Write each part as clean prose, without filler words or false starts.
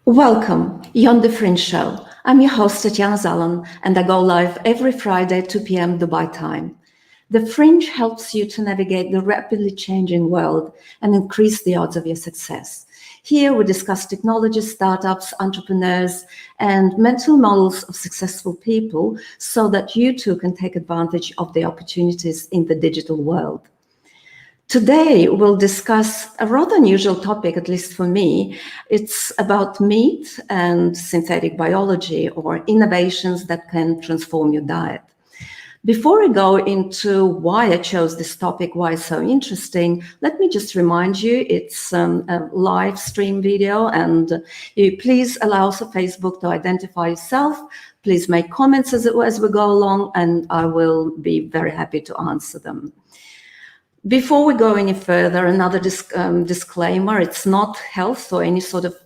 Welcome, Yon the Fringe Show. I'm your host, Tatiana Zalan, and I go live every Friday at 2 p.m. Dubai time. The Fringe helps you to navigate the rapidly changing world and increase the odds of your success. Here we discuss technology, startups, entrepreneurs, and mental models of successful people so that you too can take advantage of the opportunities in the digital world. Today, we'll discuss a rather unusual topic, at least for me. It's about meat and synthetic biology, or innovations that can transform your diet. Before I go into why I chose this topic, why it's so interesting, let me just remind you it's a live stream video, and you please allow us on Facebook to identify yourself. Please make comments as we go along, and I will be very happy to answer them. Before we go any further, another disclaimer, it's not health or any sort of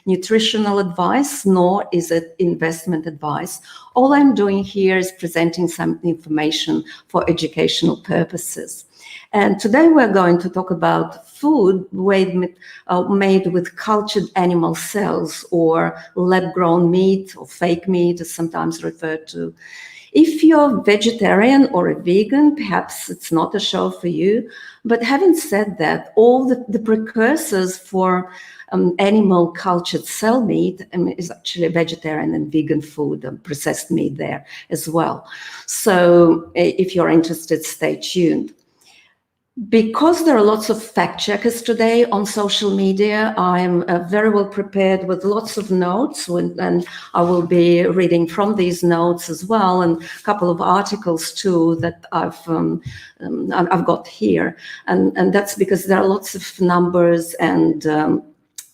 nutritional advice, nor is it investment advice. All I'm doing here is presenting some information for educational purposes. And today we're going to talk about food made with cultured animal cells, or lab-grown meat, or fake meat, as sometimes referred to. If you're vegetarian or a vegan, perhaps it's not a show for you. But having said that, all the precursors for animal cultured cell meat is actually vegetarian and vegan food, processed meat there as well. So if you're interested, stay tuned. Because there are lots of fact checkers today on social media, I'm very well prepared with lots of notes, and I will be reading from these notes as well, and a couple of articles too that I've got here, and that's because there are lots of numbers and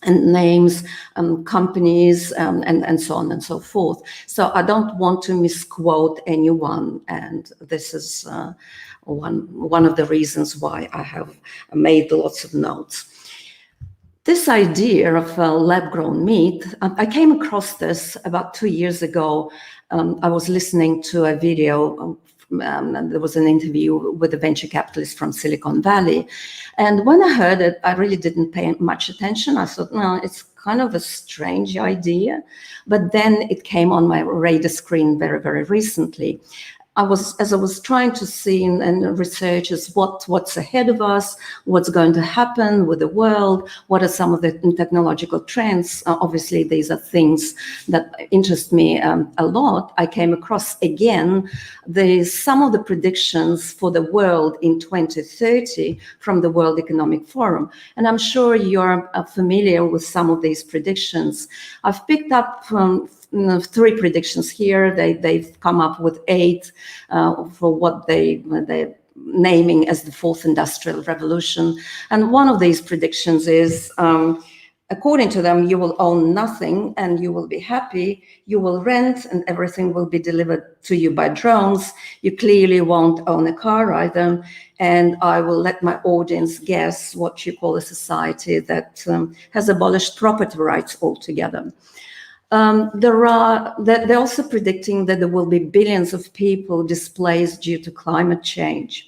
names, companies, and so on and so forth. So I don't want to misquote anyone, and this is one of the reasons why I have made lots of notes. This idea of lab-grown meat, I came across this about 2 years ago. I was listening to a video. There was an interview with a venture capitalist from Silicon Valley. And when I heard it, I really didn't pay much attention. I thought, no, it's kind of a strange idea. But then it came on my radar screen very, very recently. As I was trying to see and research is what's ahead of us, what's going to happen with the world, what are some of the technological trends. Obviously, these are things that interest me a lot. I came across again some of the predictions for the world in 2030 from the World Economic Forum. And I'm sure you're familiar with some of these predictions. I've picked up 3 predictions here. They've come up with 8 for what they're naming as the 4th Industrial Revolution. And one of these predictions is, according to them, you will own nothing and you will be happy. You will rent and everything will be delivered to you by drones. You clearly won't own a car either. And I will let my audience guess what you call a society that has abolished property rights altogether. They're also predicting that there will be billions of people displaced due to climate change.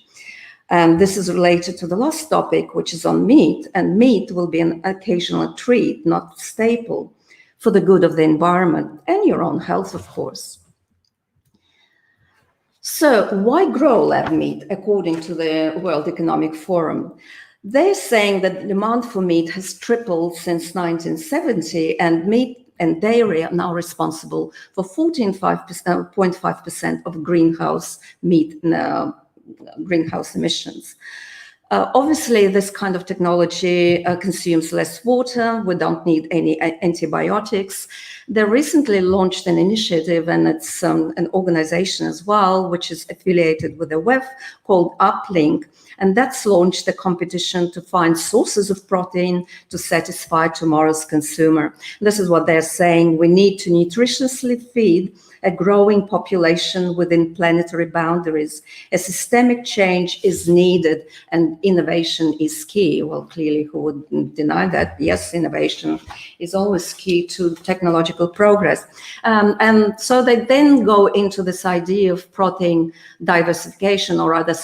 And this is related to the last topic, which is on meat. And meat will be an occasional treat, not staple, for the good of the environment and your own health, of course. So why grow lab meat, according to the World Economic Forum? They're saying that the demand for meat has tripled since 1970, and meat and dairy are now responsible for 14.5% of greenhouse emissions. Obviously, this kind of technology consumes less water. We don't need any antibiotics. They recently launched an initiative, and it's an organization as well, which is affiliated with the WEF, called Uplink. And that's launched a competition to find sources of protein to satisfy tomorrow's consumer. This is what they're saying. We need to nutritiously feed a growing population within planetary boundaries. A systemic change is needed and innovation is key. Well, clearly, who would deny that? Yes, innovation is always key to technological progress. And so they then go into this idea of protein diversification, or rather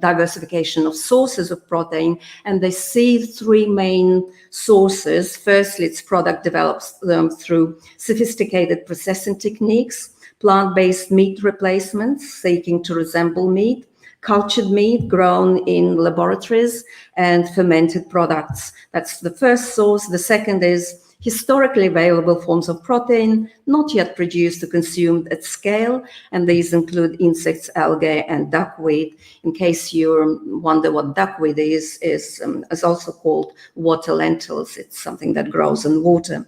diversification of sources of protein, and they see three main sources. Firstly, its product develops through sophisticated processing techniques, plant-based meat replacements seeking to resemble meat, cultured meat grown in laboratories, and fermented products. That's the first source. The second is historically available forms of protein, not yet produced or consumed at scale, and these include insects, algae, and duckweed. In case you wonder what duckweed is also called water lentils. It's something that grows in water.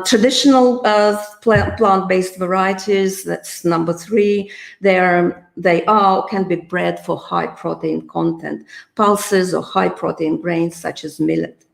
Traditional plant-based varieties, that's number three, they can be bred for high protein content, pulses or high protein grains such as millet.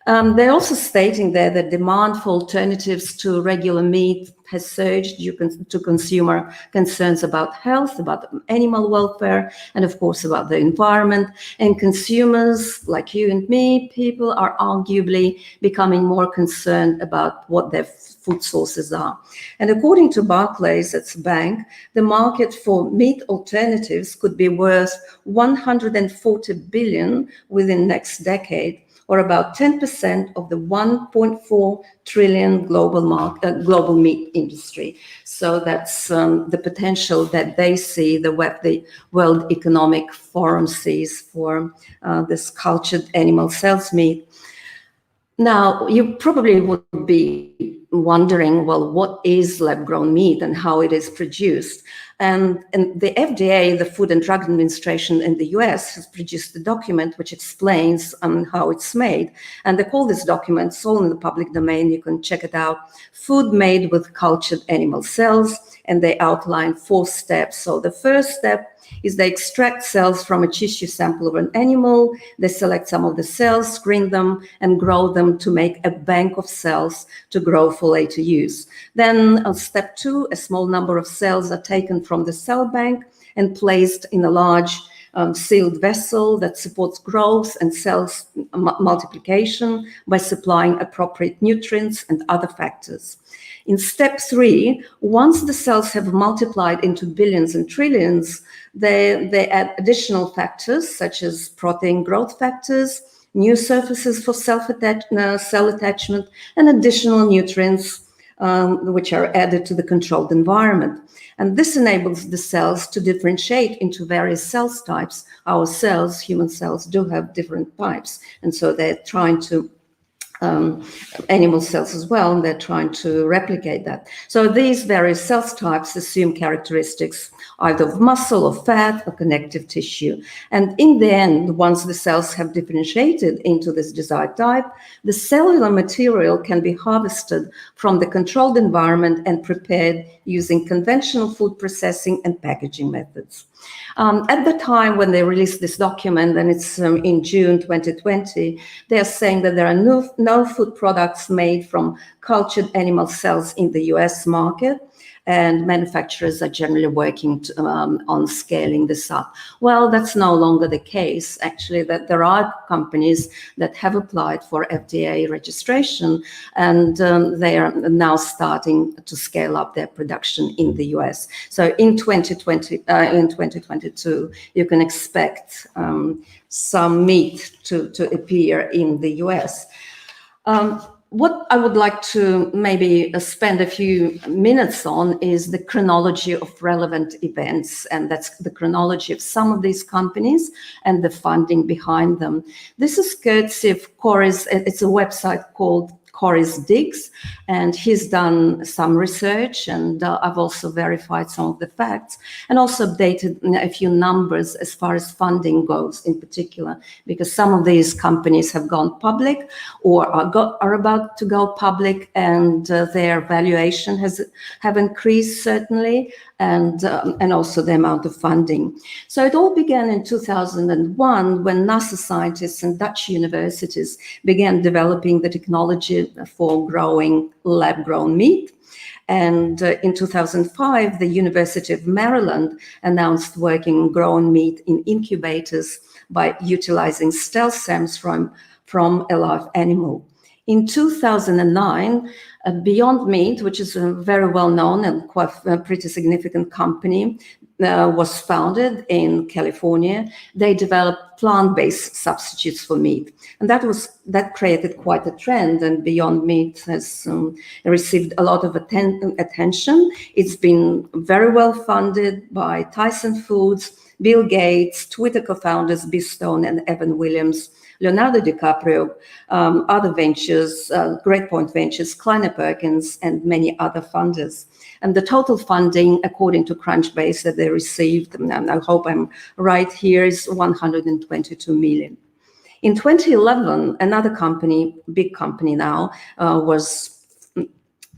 They're also stating there that demand for alternatives to regular meat has surged due to consumer concerns about health, about animal welfare, and of course about the environment. And consumers like you and me, people are arguably becoming more concerned about what their food sources are. And according to Barclays, that's a bank, the market for meat alternatives could be worth 140 billion within next decade, or about 10% of the 1.4 trillion global meat industry. So that's the potential that they see, the World Economic Forum sees for this cultured animal cells meat. Now, you probably would be wondering, well, what is lab-grown meat and how it is produced? And the FDA, the Food and Drug Administration in the US, has produced a document which explains how it's made. And they call this document, it's all in the public domain, you can check it out, Food Made with Cultured Animal Cells, and they outline 4 steps. So the first step is they extract cells from a tissue sample of an animal, they select some of the cells, screen them, and grow them to make a bank of cells to grow for later use. Then on step 2, a small number of cells are taken from the cell bank and placed in a large sealed vessel that supports growth and cells multiplication by supplying appropriate nutrients and other factors. In step 3, once the cells have multiplied into billions and trillions, they add additional factors such as protein growth factors, new surfaces for cell attachment, and additional nutrients which are added to the controlled environment. And this enables the cells to differentiate into various cell types. Our cells, human cells, do have different types. And so they're trying to animal cells as well, and they're trying to replicate that. So these various cell types assume characteristics either of muscle or fat or connective tissue. And in the end, once the cells have differentiated into this desired type, the cellular material can be harvested from the controlled environment and prepared using conventional food processing and packaging methods. At the time when they released this document, and it's in June 2020, they are saying that there are no food products made from cultured animal cells in the US market, and manufacturers are generally working on scaling this up. Well, that's no longer the case, actually, that there are companies that have applied for FDA registration, and they are now starting to scale up their production in the US. So in 2022, you can expect some meat to appear in the US. What I would like to maybe spend a few minutes on is the chronology of relevant events, and that's the chronology of some of these companies and the funding behind them. This is courtesy of Corey's, it's a website called Corey's Digs, and he's done some research, and I've also verified some of the facts and also updated a few numbers as far as funding goes in particular, because some of these companies have gone public or are about to go public, and their valuation have increased certainly, and also the amount of funding. So it all began in 2001 when NASA scientists and Dutch universities began developing the technology for growing lab-grown meat. And in 2005, the University of Maryland announced working on grown meat in incubators by utilizing stem cells from a live animal. In 2009, Beyond Meat, which is a very well-known and quite a pretty significant company, was founded in California. They developed plant-based substitutes for meat, and that created quite a trend. And Beyond Meat has received a lot of attention. It's been very well funded by Tyson Foods, Bill Gates, Twitter co-founders Bill Stone and Evan Williams, Leonardo DiCaprio, other ventures, Great Point Ventures, Kleiner Perkins, and many other funders. And the total funding, according to Crunchbase, that they received, and I hope I'm right here, is $122 million. In 2011, another company, big company now, was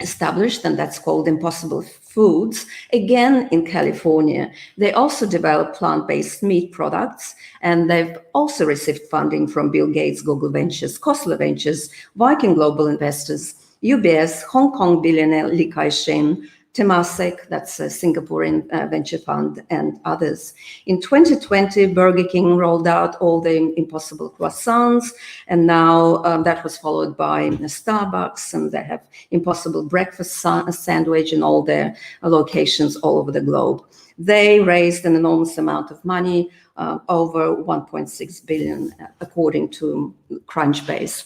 established, and that's called Impossible Foods, again in California. They also develop plant-based meat products, and they've also received funding from Bill Gates, Google Ventures, Cellular Ventures, Viking Global Investors, UBS, Hong Kong billionaire Li Ka-shing, Temasek, that's a Singaporean venture fund, and others. In 2020, Burger King rolled out all the Impossible croissants, and now that was followed by Starbucks, and they have Impossible breakfast sandwich in all their locations all over the globe. They raised an enormous amount of money, over 1.6 billion, according to Crunchbase.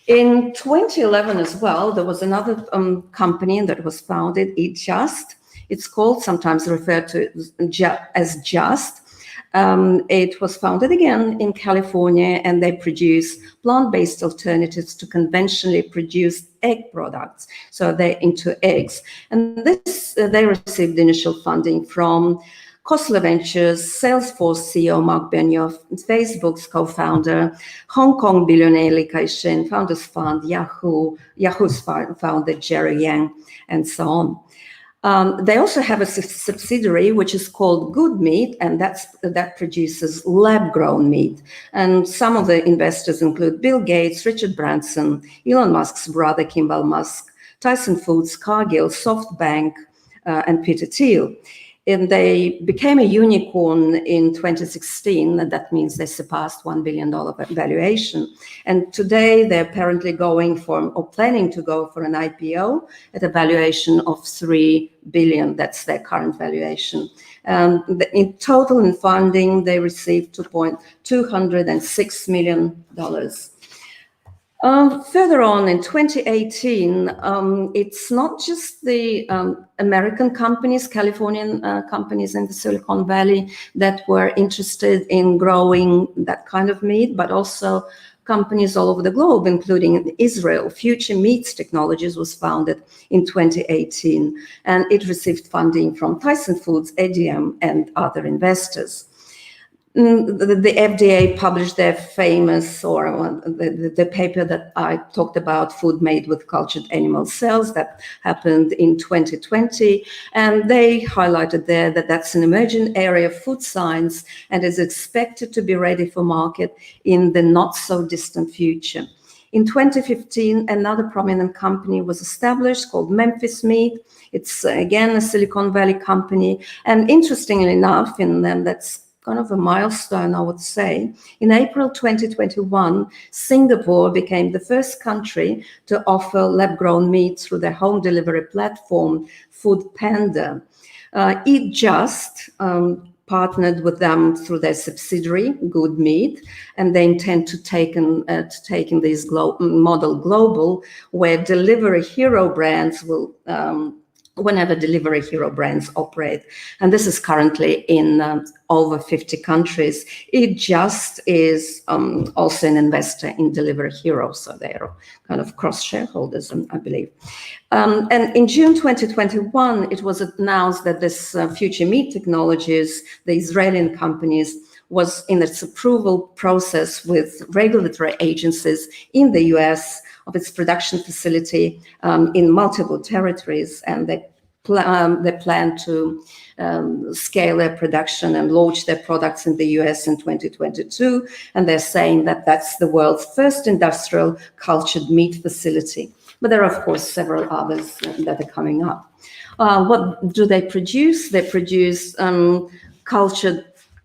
In 2011 as well, there was another company that was founded, Eat Just. It's called, sometimes referred to as Just. It was founded again in California, and they produce plant-based alternatives to conventionally produced egg products. So they're into eggs. And this, they received initial funding from Cellular Ventures, Salesforce CEO Mark Benioff, Facebook's co-founder, Hong Kong billionaire Li Ka-shing, Founders Fund, Yahoo's founder Jerry Yang, and so on. They also have a subsidiary which is called Good Meat, and that produces lab-grown meat. And some of the investors include Bill Gates, Richard Branson, Elon Musk's brother Kimball Musk, Tyson Foods, Cargill, SoftBank, and Peter Thiel. And they became a unicorn in 2016, and that means they surpassed $1 billion valuation. And today they're apparently going for, or planning to go for an IPO at a valuation of $3 billion. That's their current valuation. In total in funding, they received $206 million. Further on in 2018, it's not just the American companies, Californian companies in the Silicon Valley that were interested in growing that kind of meat, but also companies all over the globe, including Israel. Future Meats Technologies was founded in 2018, and it received funding from Tyson Foods, ADM, and other investors. The FDA published their famous, or the paper that I talked about, Food Made with Cultured Animal Cells, that happened in 2020. And they highlighted there that that's an emerging area of food science and is expected to be ready for market in the not so distant future. In 2015, another prominent company was established called Memphis Meat. It's again a Silicon Valley company. And interestingly enough, in them, that's kind of a milestone, I would say. In April 2021, Singapore became the first country to offer lab-grown meat through their home delivery platform, Food Panda. Eat Just partnered with them through their subsidiary, Good Meat, and they intend to take this model global, where delivery hero brands will whenever delivery hero brands operate. And this is currently in over 50 countries. It Just is also an investor in Delivery Hero, so they're kind of cross-shareholders, I believe. And in June 2021, it was announced that this Future Meat Technologies, the Israeli companies, was in its approval process with regulatory agencies in the US of its production facility in multiple territories, and they plan to scale their production and launch their products in the US in 2022. And they're saying that that's the world's first industrial cultured meat facility. But there are, of course, several others that are coming up. What do they produce? They produce cultured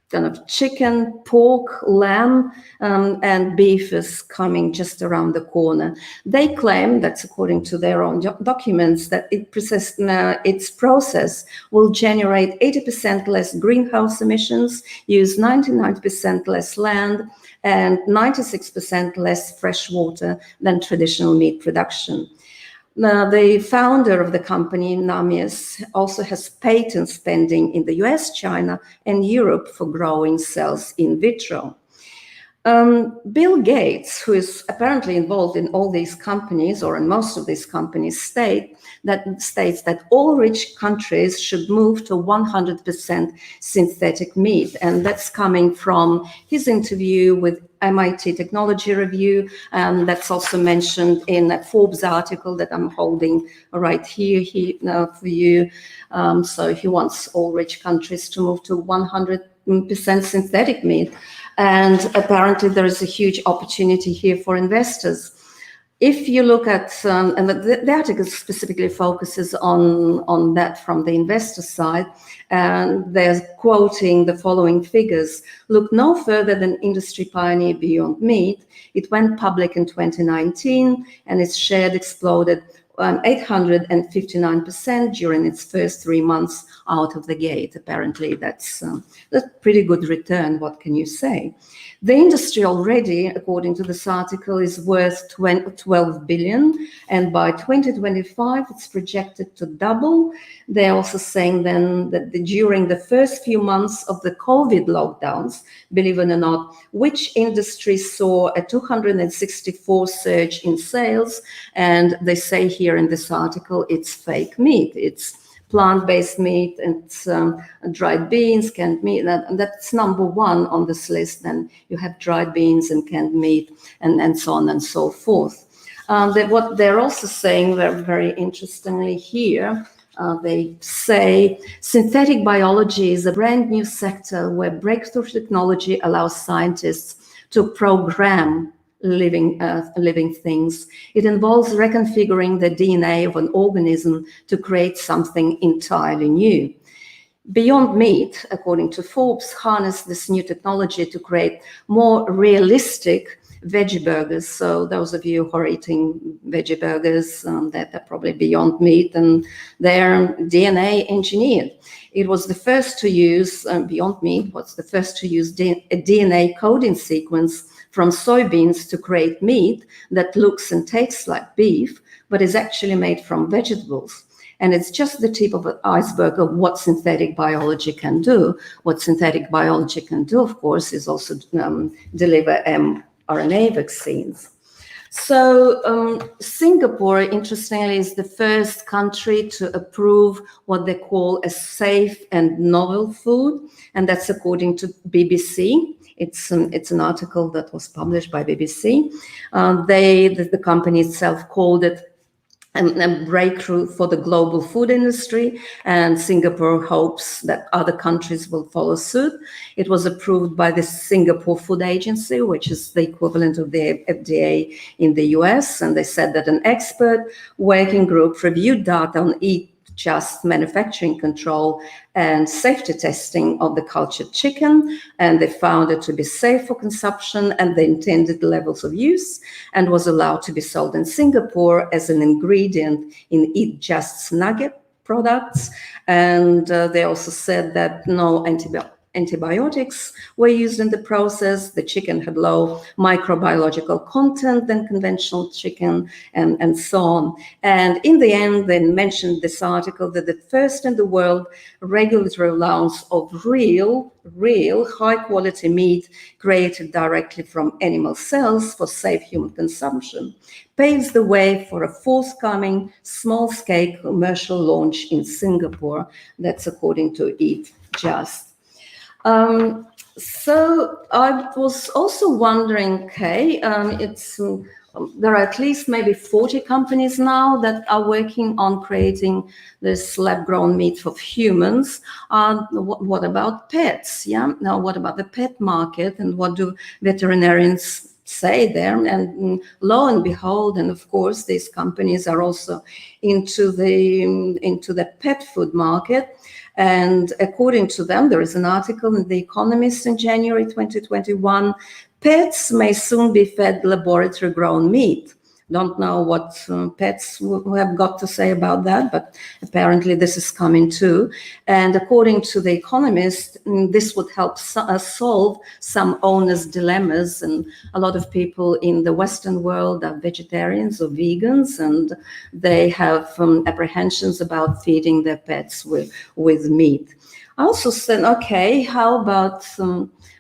kind of chicken, pork, lamb, and beef is coming just around the corner. They claim, that's according to their own documents, that its process will generate 80% less greenhouse emissions, use 99% less land, and 96% less fresh water than traditional meat production. Now, the founder of the company, Namias, also has patents pending in the US, China, and Europe for growing cells in vitro. Bill Gates, who is apparently involved in all these companies, or in most of these companies, states that all rich countries should move to 100% synthetic meat. And that's coming from his interview with MIT Technology Review. That's also mentioned in a Forbes article that I'm holding right here for you. So he wants all rich countries to move to 100% synthetic meat. And apparently there is a huge opportunity here for investors. If you look at, and the article specifically focuses on that from the investor side, and they're quoting the following figures. Look no further than industry pioneer Beyond Meat. It went public in 2019, and its share exploded 859% during its first 3 months out of the gate. Apparently, that's a pretty good return. What can you say? The industry already, according to this article, is worth 12 billion, and by 2025, it's projected to double. They're also saying then that during the first few months of the COVID lockdowns, believe it or not, which industry saw a 264 surge in sales, and they say here in this article, it's fake meat. It's plant-based meat and dried beans, canned meat, and that's number one on this list. Then you have dried beans and canned meat and so on and so forth. What they're also saying very, very interestingly here, they say synthetic biology is a brand new sector where breakthrough technology allows scientists to program living things. It involves reconfiguring the DNA of an organism to create something entirely new. Beyond Meat, according to Forbes, harnessed this new technology to create more realistic veggie burgers. So those of you who are eating veggie burgers, that are probably Beyond Meat, and they're DNA engineered. It was the first to use, Beyond Meat was the first to use a DNA coding sequence from soybeans to create meat that looks and tastes like beef, but is actually made from vegetables. And it's just the tip of an iceberg of what synthetic biology can do. What synthetic biology can do, of course, is also deliver mRNA vaccines. So Singapore, interestingly, is the first country to approve what they call a safe and novel food, and that's according to BBC. It's an article that was published by BBC. The company itself called it a breakthrough for the global food industry, and Singapore hopes that other countries will follow suit. It was approved by the Singapore Food Agency, which is the equivalent of the FDA in the US, and they said that an expert working group reviewed data on just manufacturing control and safety testing of the cultured chicken, and they found it to be safe for consumption and the intended levels of use, and was allowed to be sold in Singapore as an ingredient in Eat Just's nugget products. And they also said that no antibiotics were used in the process. The chicken had low microbiological content than conventional chicken, and so on. And in the end, they mentioned this article that the first in the world regulatory allowance of real high-quality meat created directly from animal cells for safe human consumption paves the way for a forthcoming small-scale commercial launch in Singapore. That's according to Eat Just. So I was also wondering, Kay, there are at least maybe 40 companies now that are working on creating this lab-grown meat for humans. What about pets? Yeah. Now, what about the pet market, and what do veterinarians say there. And lo and behold, and of course, these companies are also into the pet food market. And according to them, there is an article in The Economist in January 2021, pets may soon be fed laboratory-grown meat. Don't know what pets have got to say about that, but apparently this is coming too. And according to The Economist, this would help solve some owners' dilemmas. And a lot of people in the Western world are vegetarians or vegans, and they have apprehensions about feeding their pets with meat. I also said, okay, how about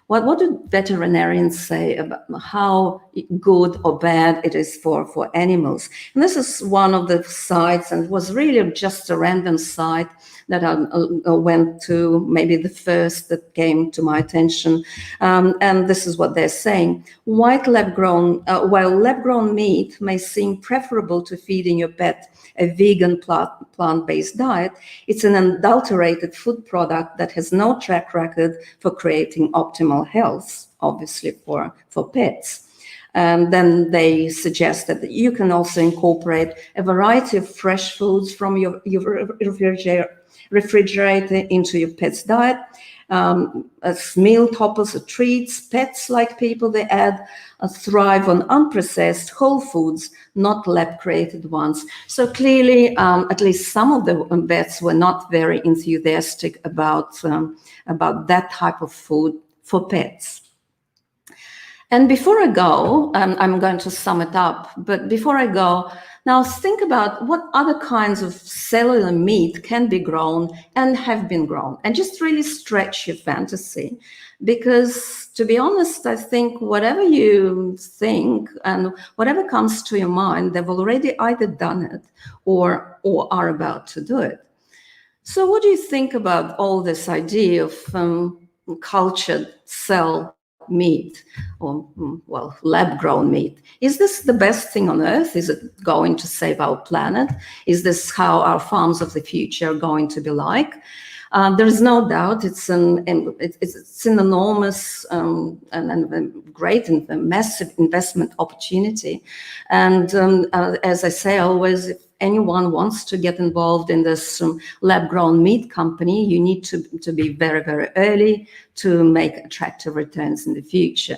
what do veterinarians say about how good or bad it is for animals? And this is one of the sites, and it was really just a random site that I went to, maybe the first that came to my attention. And this is what they're saying. While lab-grown meat may seem preferable to feeding your pet a vegan plant-based diet, it's an adulterated food product that has no track record for creating optimal health, obviously for pets. Then they suggest that you can also incorporate a variety of fresh foods from your refrigerator into your pet's diet. As meal toppers or treats, pets, like people, they thrive on unprocessed whole foods, not lab-created ones. So clearly, at least some of the vets were not very enthusiastic about that type of food for pets. And before I go, I'm going to sum it up, but before I go, now think about what other kinds of cellular meat can be grown and have been grown, and just really stretch your fantasy. Because to be honest, I think whatever you think and whatever comes to your mind, they've already either done it or are about to do it. So what do you think about all this idea of cultured cell meat, or lab-grown meat? Is this the best thing on earth? Is it going to save our planet? Is this how our farms of the future are going to be like? There is no doubt it's an enormous and great and massive investment opportunity. And as I say always, if anyone wants to get involved in this lab-grown meat company, you need to be very, very early to make attractive returns in the future.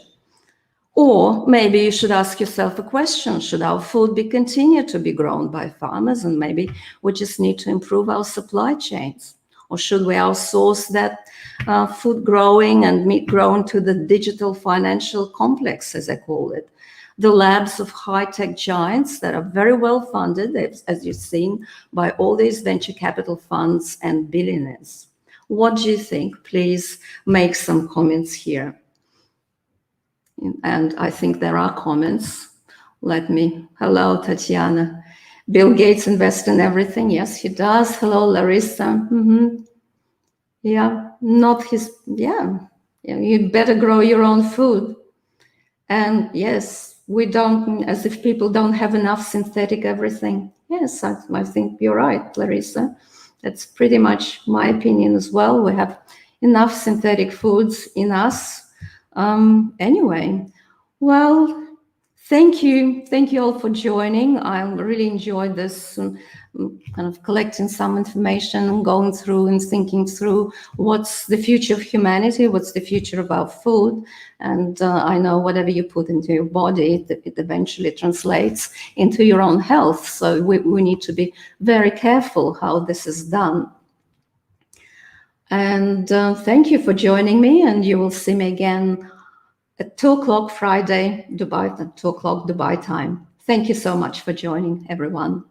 Or maybe you should ask yourself a question: should our food be continued to be grown by farmers, and maybe we just need to improve our supply chains? Or should we outsource that food growing and meat growing to the digital financial complex, as I call it? The labs of high-tech giants that are very well funded, as you've seen, by all these venture capital funds and billionaires. What do you think? Please make some comments here. And I think there are comments. Hello, Tatiana. Bill Gates invests in everything. Yes, he does. Hello, Larissa. Yeah, you better grow your own food. And yes, we don't, as if people don't have enough synthetic everything. Yes, I think you're right, Larissa. That's pretty much my opinion as well. We have enough synthetic foods in us. Anyway, well, thank you all for joining. I really enjoyed this kind of collecting some information and going through and thinking through what's the future of humanity, what's the future of our food. And I know whatever you put into your body, it eventually translates into your own health. So we need to be very careful how this is done. And thank you for joining me, and you will see me again at 2 o'clock Friday, 2 o'clock Dubai time. Thank you so much for joining, everyone.